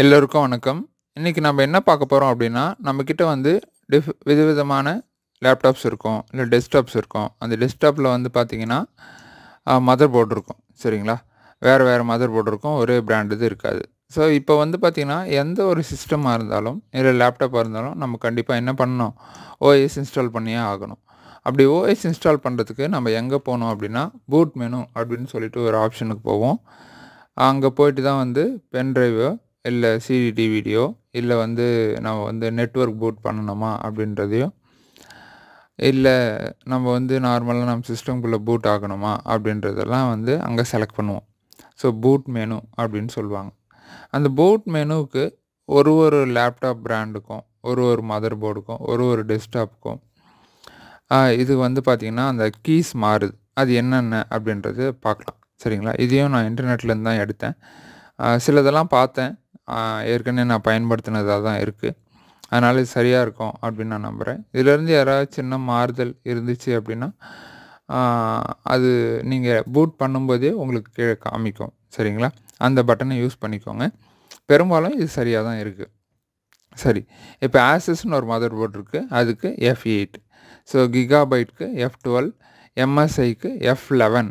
எல்லோருக்கும் வணக்கம். இன்னைக்கு நம்ம என்ன பார்க்க போறோம் அப்படின்னா, நம்மகிட்ட வந்து விதவிதமான லேப்டாப்ஸ் இருக்கும். இல்ல டெஸ்க்டாப்ஸ் இருக்கும். அந்த டெஸ்க்டாப்ல வந்து பார்த்தீங்கன்னா, மதர் போர்ட் இருக்கும். சரிங்களா? வேற வேற மதர் போர்ட் இருக்கும். ஒரே பிராண்ட் இது இருக்காது. ஸோ, இப்போ வந்து பார்த்தீங்கன்னா, எந்த ஒரு சிஸ்டமா இருந்தாலும், இல்ல லேப்டாப்பா இருந்தாலும், நம்ம கண்டிப்பா என்ன பண்ணணும்? ஓஎஸ் இன்ஸ்டால் பண்ணியே ஆகணும். அப்படி ஓஎஸ் இன்ஸ்டால் பண்ணுறதுக்கு நம்ம எங்கே போனோம் அப்படின்னா, பூட் மெனு அப்படின்னு சொல்லிட்டு ஒரு ஆப்ஷனுக்கு போவோம். அங்கே போயிட்டு தான் வந்து பென் டிரைவோ இல்ல சிடி டிவிடியோ, இல்ல வந்து நம்ம வந்து நெட்வொர்க் பூட் பண்ணணுமா அப்படின்றதையோ, இல்ல நம்ம வந்து நார்மலா நம்ம சிஸ்டம்குள்ள பூட் ஆகணுமா அப்படின்றதெல்லாம் வந்து அங்க செலக்ட் பண்ணுவோம். ஸோ பூட் மெனு அப்படின்னு சொல்லுவாங்க. அந்த பூட் மெனுவுக்கு ஒரு லேப்டாப் பிராண்டுக்கும், ஒரு மதர் போர்டுக்கும், ஒரு டெஸ்க்டாப்புக்கும் இது வந்து பார்த்தீங்கன்னா, அந்த கீஸ் மாறுது. அது என்னென்ன அப்படின்றது பார்க்கலாம். சரிங்களா? இதையும் நான் இன்டர்நெட்லேருந்து தான் எடுத்தேன். சிலதெல்லாம் பார்த்தேன். ஏற்கனவே நான் பயன்படுத்தினதா தான் இருக்கு. அதனால இது சரியா இருக்கும் அப்படின்னு நான் நம்புறேன். இதிலேருந்து யாராவது சின்ன மாறுதல் இருந்துச்சு அப்படின்னா, ஆ அது நீங்க பூட் பண்ணும்போதே உங்களுக்கு கீழ காமிக்கும். சரிங்களா? அந்த பட்டன யூஸ் பண்ணிக்கோங்க. பெரும்பாலும் இது சரியா தான் இருக்கு. சரி. இப்ப ஆசஸ்ன்னு ஒரு மதர் போர்ட் இருக்கு. அதுக்கு F8. So கிகாபைட்க்கு F12, MSIக்கு F11,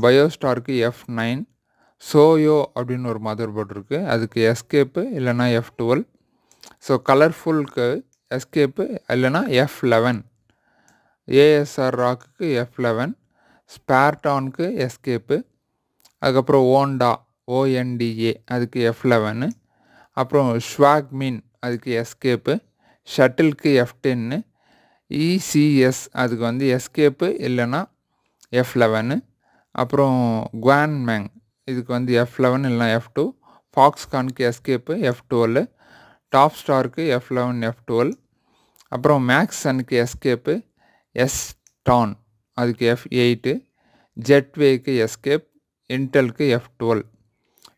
பயோஸ்டாருக்கு F9, சோயோ அப்படின்னு ஒரு மதர் போர்ட் இருக்கு. அதுக்கு எஸ்கேப்பு இல்லைன்னா F12. ஸோ கலர்ஃபுல்க்கு எஸ்கேப்பு இல்லைன்னா F11, ஏஎஸ்ஆர் ராக்குக்கு F11, ஸ்பேர்டானுக்கு எஸ்கேப்பு, அதுக்கப்புறம் ONDA அதுக்கு F11, அப்புறம் ஸ்வாக்மின் அதுக்கு எஸ்கேப்பு, ஷட்டிலுக்கு F10, ECS அதுக்கு வந்து எஸ்கேப்பு இல்லைன்னா F11, அப்புறம் குவான்மேங் இதுக்கு வந்து F11 இல்லைனா F2, ஃபாக்ஸ்கானுக்கு எஸ்கேப்பு F12, டாப் ஸ்டாருக்கு F11, F12, அப்புறம் மேக்ஸனுக்கு எஸ்கேப்பு எஸ்டான் அதுக்கு F8, ஜெட்வேக்கு எஸ்கேப், இன்டெலுக்கு F12.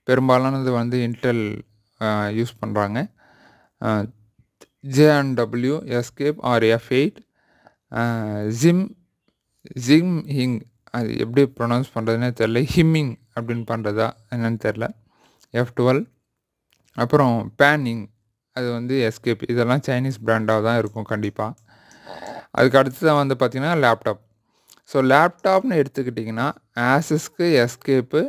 பெரும்பாலானது வந்து இன்டெல் யூஸ் பண்ணுறாங்க. J&W எஸ்கேப் ஆர் F8, ஜிம்ஹிங் அது எப்படி ப்ரொனவுன்ஸ் பண்ணுறதுனே தெரில. ஹிம்மிங் அப்படின்னு பண்ணுறதா என்னன்னு தெரில. F12, அப்புறம் பேனிங் அது வந்து எஸ்கேப். இதெல்லாம் சைனீஸ் பிராண்டாக தான் இருக்கும் கண்டிப்பாக. அதுக்கு அடுத்து தான் வந்து பார்த்திங்கன்னா லேப்டாப். ஸோ லேப்டாப்னு எடுத்துக்கிட்டிங்கன்னா ஆசஸ்க்கு எஸ்கேப்பு,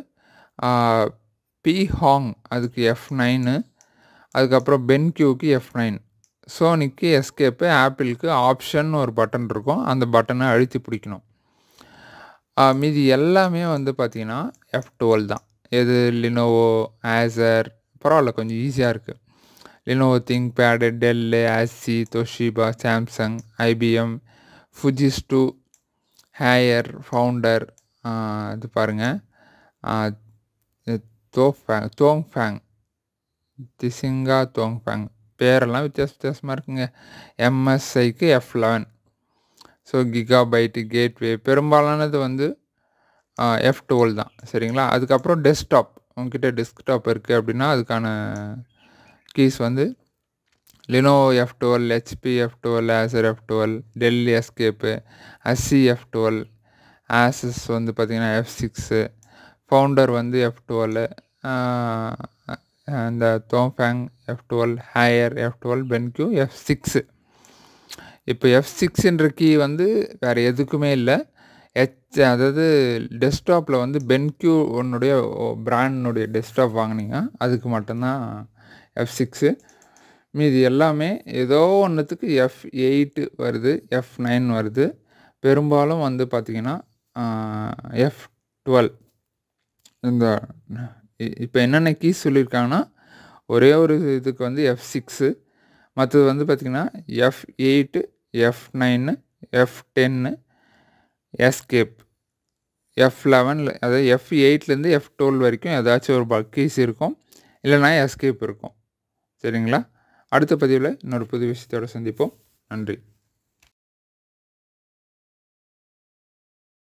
பிஹாங் அதுக்கு F9, அதுக்கப்புறம் பென்கியூக்கு F9, சோனிக்கு எஸ்கேப்பு, ஆப்பிளுக்கு ஆப்ஷன் ஒரு பட்டன் இருக்கும். அந்த பட்டனை அழுத்தி பிடிக்கணும். மீதி எல்லாமே வந்து பார்த்திங்கன்னா F12 தான். எது லினோவோ, ஆசர் பரவாயில்ல கொஞ்சம் ஈஸியாக இருக்குது. லினோவோ திங்க்பேடு, டெல்லு, ஆசி, தொஷிபா, சாம்சங், IBM, ஃபுஜிஸ்டு, ஹேயர், ஃபவுண்டர், இது பாருங்கள் தோங்ஃபேங், திசிங்கா தோங்ஃபேங் பேரெல்லாம் வித்தியாசமாக இருக்குங்க. MSIக்கு F11. ஸோ கிகாபைட்டு, கேட்வே பெரும்பாலானது வந்து F12 தான். சரிங்களா? அதுக்கப்புறம் டெஸ்க்டாப். உங்ககிட்ட டெஸ்க்டாப் இருக்குது அப்படின்னா அதுக்கான கீஸ் வந்து Lenovo F12, HP F12, Acer F12, Dell escape, அசி F12, ஆசஸ் வந்து பார்த்திங்கன்னா F6, ஃபவுண்டர் வந்து F12, அந்த தோங்ஃபேங் F12, Haier F12, BenQ F6. இப்போ F6ன்ற கீ வந்து வேறு எதுக்குமே இல்லை. அதாவது டெஸ்க்டாப்பில் வந்து பென்கியூ உன்னுடைய பிராண்டுடைய டெஸ்க்டாப் வாங்கினீங்க அதுக்கு மட்டும்தான் F6. மீதி எல்லாமே ஏதோ ஒன்றுத்துக்கு F8 வருது, F9 வருது. பெரும்பாலும் வந்து பார்த்திங்கன்னா F12. இந்த இப்போ என்னென்ன கீஸ் சொல்லியிருக்காங்கன்னா ஒரே ஒரு இதுக்கு வந்து F6, மற்றது வந்து பார்த்திங்கன்னா F8, F9, F10, escape, F11, அதாவது F8லேருந்து F12 வரைக்கும் ஏதாச்சும் ஒரு கீஸ் இருக்கும், இல்லைனா எஸ்கேப் இருக்கும். சரிங்களா? அடுத்த பதிவில் இன்னொரு புது விஷயத்தோடு சந்திப்போம். நன்றி.